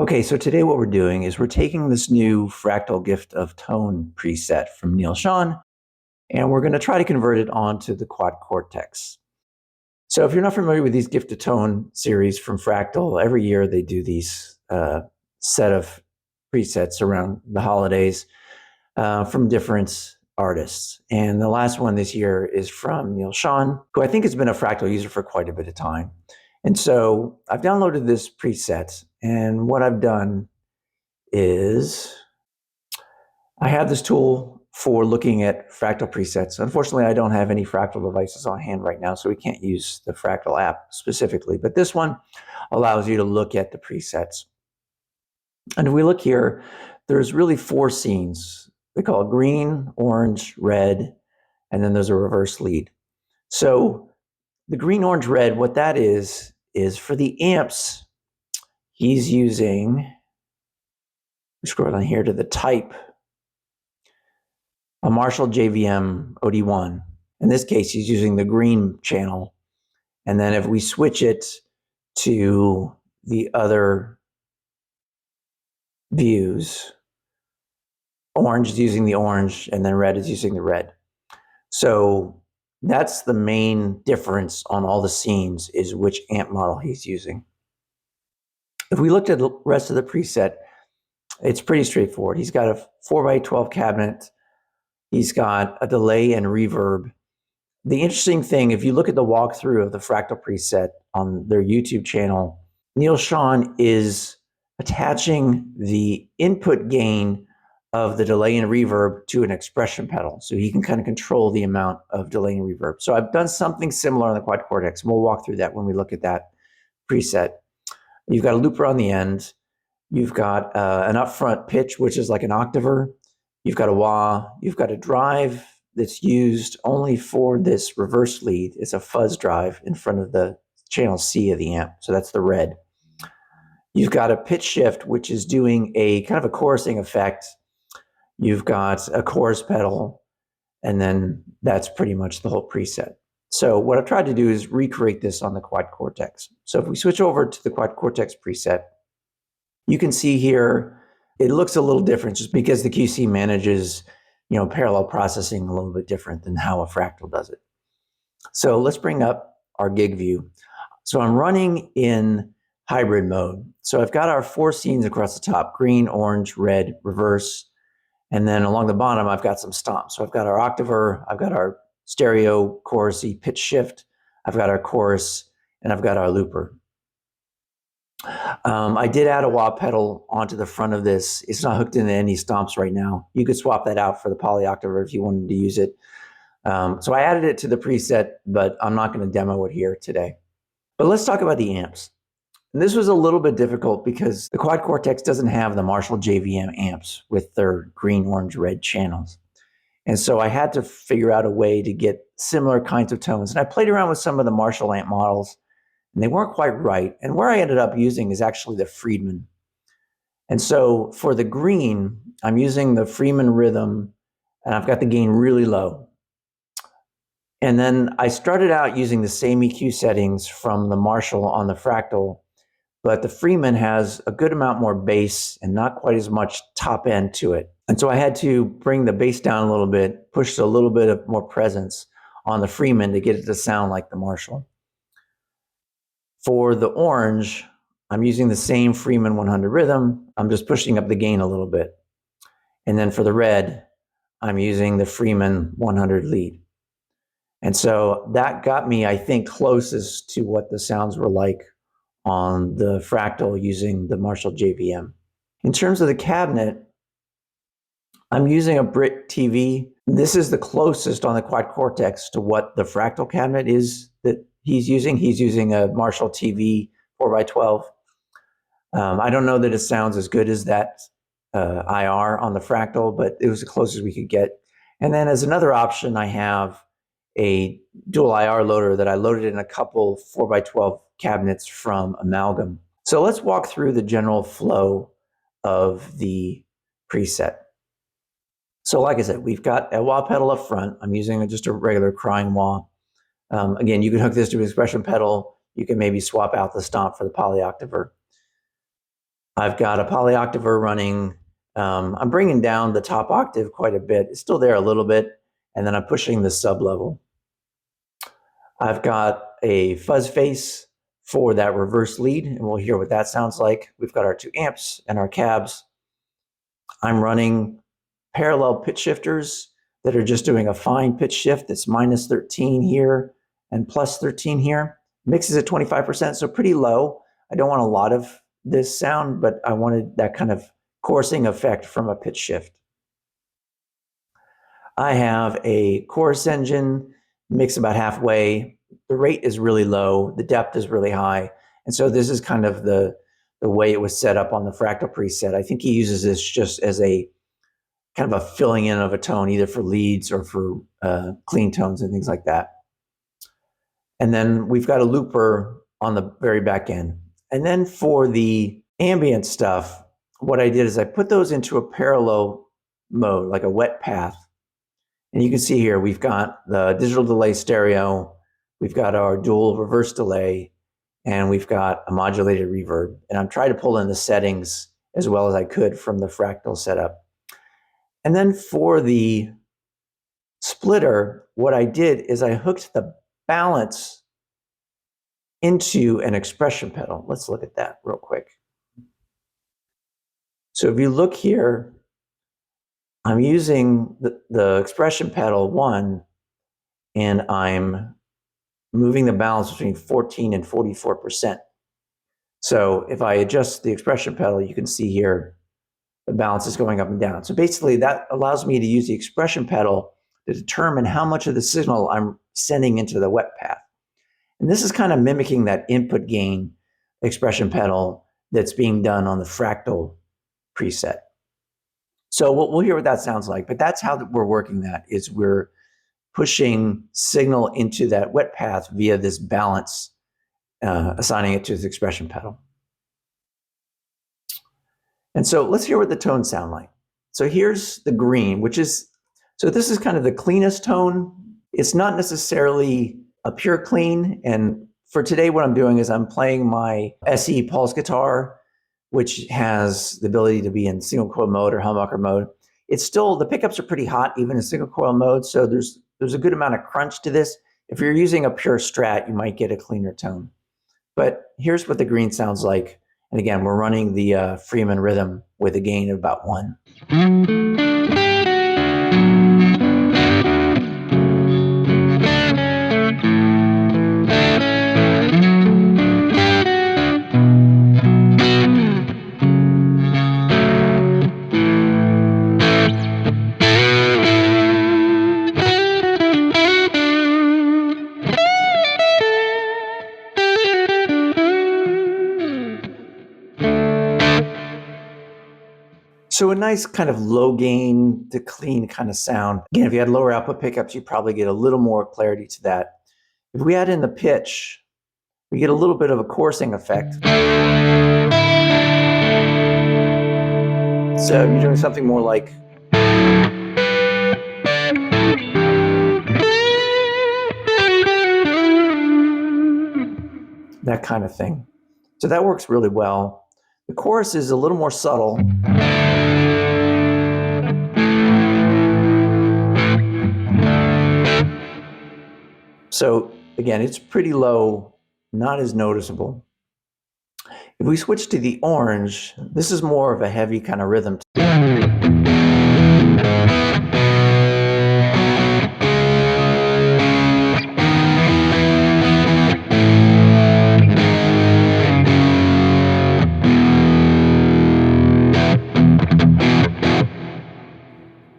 Okay, so today what we're doing is we're taking this new Fractal Gift of Tone preset from Neal Schon, and we're going to try to convert it onto the Quad Cortex. So if you're not familiar with these Gift of Tone series from Fractal, every year they do these set of presets around the holidays from different artists. And the last one this year is from Neal Schon, who I think has been a Fractal user for quite a bit of time. And so I've downloaded this preset, and what I've done is I have this tool for looking at Fractal presets. Unfortunately, I don't have any Fractal devices on hand right now, so we can't use the Fractal app specifically, but this one allows you to look at the presets. And if we look here, there's really 4 scenes. They call it green, orange, red, and then there's a reverse lead. So the green, orange, red, what that is for the amps, he's using, scroll down here to the type, a Marshall JVM OD1. In this case, he's using the green channel. And then if we switch it to the other views, orange is using the orange, and then red is using the red. So that's the main difference on all the scenes, is which amp model he's using. If we looked at the rest of the preset, it's pretty straightforward. He's got a 4x12 cabinet. He's got a delay and reverb. The interesting thing, if you look at the walkthrough of the Fractal preset on their YouTube channel, Neal Schon is attaching the input gain of the delay and reverb to an expression pedal, so he can kind of control the amount of delay and reverb. So I've done something similar on the Quad Cortex, and we'll walk through that when we look at that preset. You've got a looper on the end. You've got an upfront pitch, which is like an octaver. You've got a wah. You've got a drive that's used only for this reverse lead. It's a fuzz drive in front of the channel C of the amp, so that's the red. You've got a pitch shift, which is doing a kind of a chorusing effect. You've got a chorus pedal, and then that's pretty much the whole preset. So what I've tried to do is recreate this on the Quad Cortex. So if we switch over to the Quad Cortex preset, you can see here it looks a little different just because the QC manages, parallel processing a little bit different than how a Fractal does it. So let's bring up our gig view. So I'm running in hybrid mode. So I've got our 4 scenes across the top: green, orange, red, reverse. And then along the bottom, I've got some stomps. So I've got our octaver, I've got our stereo chorusy pitch shift, I've got our chorus, and I've got our looper. I did add a wah pedal onto the front of this. It's not hooked into any stomps right now. You could swap that out for the poly octaver if you wanted to use it. So I added it to the preset, but I'm not going to demo it here today. But let's talk about the amps. And this was a little bit difficult because the Quad Cortex doesn't have the Marshall JVM amps with their green, orange, red channels. And so I had to figure out a way to get similar kinds of tones. And I played around with some of the Marshall amp models, and they weren't quite right. And where I ended up using is actually the Friedman. And so for the green, I'm using the Friedman rhythm, and I've got the gain really low. And then I started out using the same EQ settings from the Marshall on the Fractal, but the Friedman has a good amount more bass and not quite as much top end to it. And so I had to bring the bass down a little bit, push a little bit of more presence on the Friedman to get it to sound like the Marshall. For the orange, I'm using the same Friedman 100 rhythm. I'm just pushing up the gain a little bit. And then for the red, I'm using the Friedman 100 lead. And so that got me, I think, closest to what the sounds were like on the Fractal using the Marshall JVM. In terms of the cabinet, I'm using a Brit TV. This is the closest on the Quad Cortex to what the Fractal cabinet is that he's using. He's using a Marshall TV 4x12. I don't know that it sounds as good as that IR on the Fractal, but it was the closest we could get. And then as another option, I have a dual IR loader that I loaded in a couple 4x12 cabinets from Amalgam. So let's walk through the general flow of the preset. So like I said, we've got a wah pedal up front. I'm using just a regular crying wah. Again, you can hook this to an expression pedal. You can maybe swap out the stomp for the poly octaver. I've got a polyoctaver running. I'm bringing down the top octave quite a bit. It's still there a little bit, and then I'm pushing the sub level. I've got a fuzz face for that reverse lead, and we'll hear what that sounds like. We've got our 2 amps and our cabs. I'm running parallel pitch shifters that are just doing a fine pitch shift that's minus 13 here and plus 13 here. Mix is at 25%, so pretty low. I don't want a lot of this sound, but I wanted that kind of chorusing effect from a pitch shift. I have a chorus engine, mix about halfway. The rate is really low, the depth is really high. And so this is kind of the way it was set up on the Fractal preset. I think he uses this just as a kind of a filling in of a tone, either for leads or for clean tones and things like that. And then we've got a looper on the very back end. And then for the ambient stuff, what I did is I put those into a parallel mode, like a wet path. And you can see here, we've got the digital delay stereo, we've got our dual reverse delay, and we've got a modulated reverb. And I'm trying to pull in the settings as well as I could from the Fractal setup. And then for the splitter, what I did is I hooked the balance into an expression pedal. Let's look at that real quick. So if you look here, I'm using the expression pedal 1, and I'm moving the balance between 14 and 44%. So if I adjust the expression pedal, you can see here, the balance is going up and down. So basically that allows me to use the expression pedal to determine how much of the signal I'm sending into the wet path. And this is kind of mimicking that input gain expression pedal that's being done on the Fractal preset. So we'll hear what that sounds like, but that's how we're working that, is we're pushing signal into that wet path via this balance, assigning it to the expression pedal. And so let's hear what the tones sound like. So here's the green, so this is kind of the cleanest tone. It's not necessarily a pure clean. And for today, what I'm doing is I'm playing my SE pulse guitar, which has the ability to be in single coil mode or humbucker mode. It's still, the pickups are pretty hot, even in single coil mode. So there's a good amount of crunch to this. If you're using a pure Strat, you might get a cleaner tone. But here's what the green sounds like. And again, we're running the Freeman rhythm with a gain of about 1. So a nice kind of low gain to clean kind of sound. Again, if you had lower output pickups, you'd probably get a little more clarity to that. If we add in the pitch, we get a little bit of a chorusing effect. So you're doing something more like that kind of thing. So that works really well. The chorus is a little more subtle. So again, it's pretty low, not as noticeable. If we switch to the orange, this is more of a heavy kind of rhythm.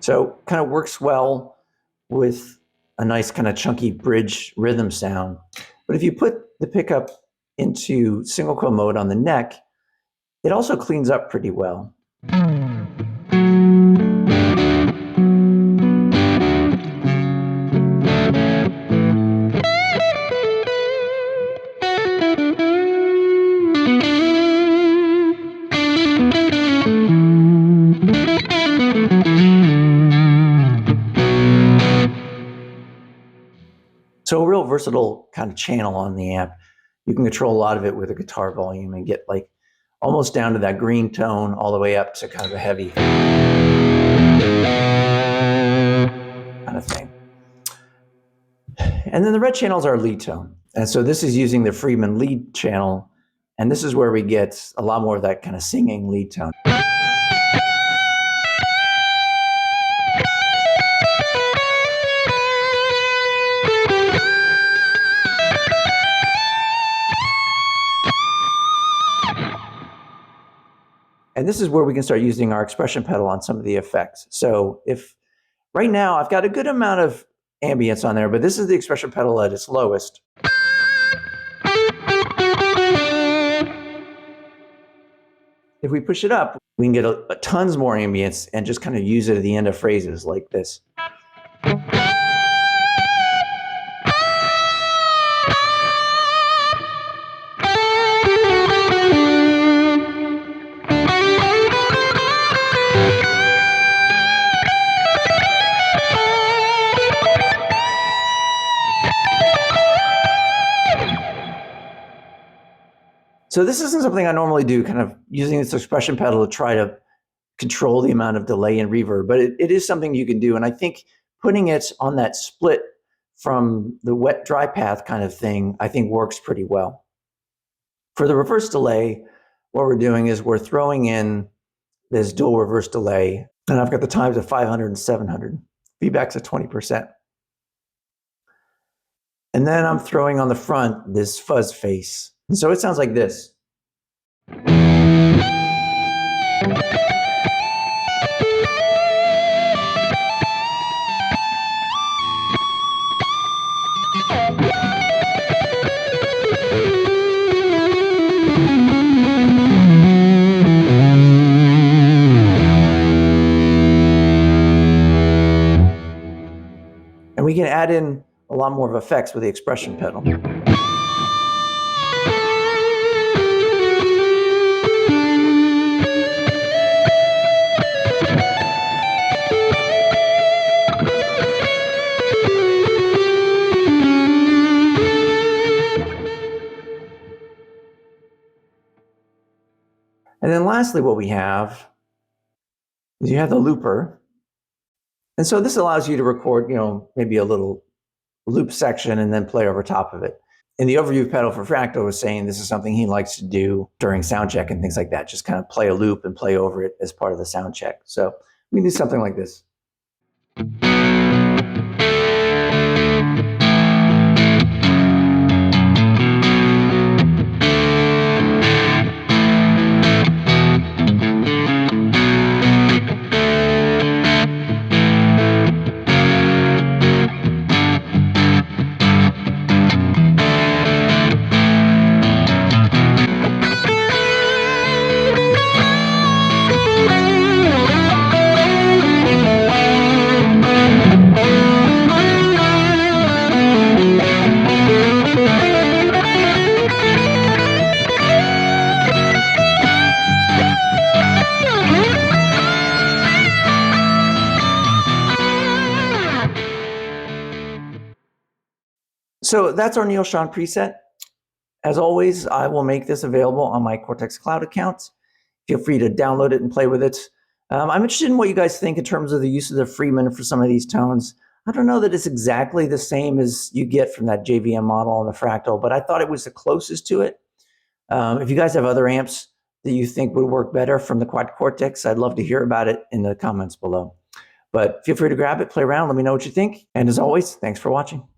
So kind of works well with a nice kind of chunky bridge rhythm sound. But if you put the pickup into single coil mode on the neck, it also cleans up pretty well. So a real versatile kind of channel on the amp. You can control a lot of it with a guitar volume and get like almost down to that green tone, all the way up to kind of a heavy kind of thing. And then the red channel is our lead tone. And so this is using the Friedman lead channel. And this is where we get a lot more of that kind of singing lead tone. And this is where we can start using our expression pedal on some of the effects. So if right now I've got a good amount of ambience on there, but this is the expression pedal at its lowest. If we push it up, we can get tons more ambience and just kind of use it at the end of phrases like this. So this isn't something I normally do, kind of using this expression pedal to try to control the amount of delay and reverb, but it is something you can do. And I think putting it on that split from the wet dry path kind of thing, I think works pretty well. For the reverse delay, what we're doing is we're throwing in this dual reverse delay, and I've got the times of 500 and 700. Feedback's at 20%. And then I'm throwing on the front this fuzz face. And so it sounds like this. And we can add in a lot more of effects with the expression pedal. And then lastly, what we have is you have the looper. And so this allows you to record, maybe a little loop section and then play over top of it. And the overview pedal for Fractal was saying this is something he likes to do during sound check and things like that. Just kind of play a loop and play over it as part of the sound check. So we can do something like this. So that's our Neal Schon preset. As always, I will make this available on my Cortex Cloud account. Feel free to download it and play with it. I'm interested in what you guys think in terms of the use of the Friedman for some of these tones. I don't know that it's exactly the same as you get from that JVM model on the Fractal, but I thought it was the closest to it. If you guys have other amps that you think would work better from the Quad Cortex, I'd love to hear about it in the comments below. But feel free to grab it, play around, let me know what you think. And as always, thanks for watching.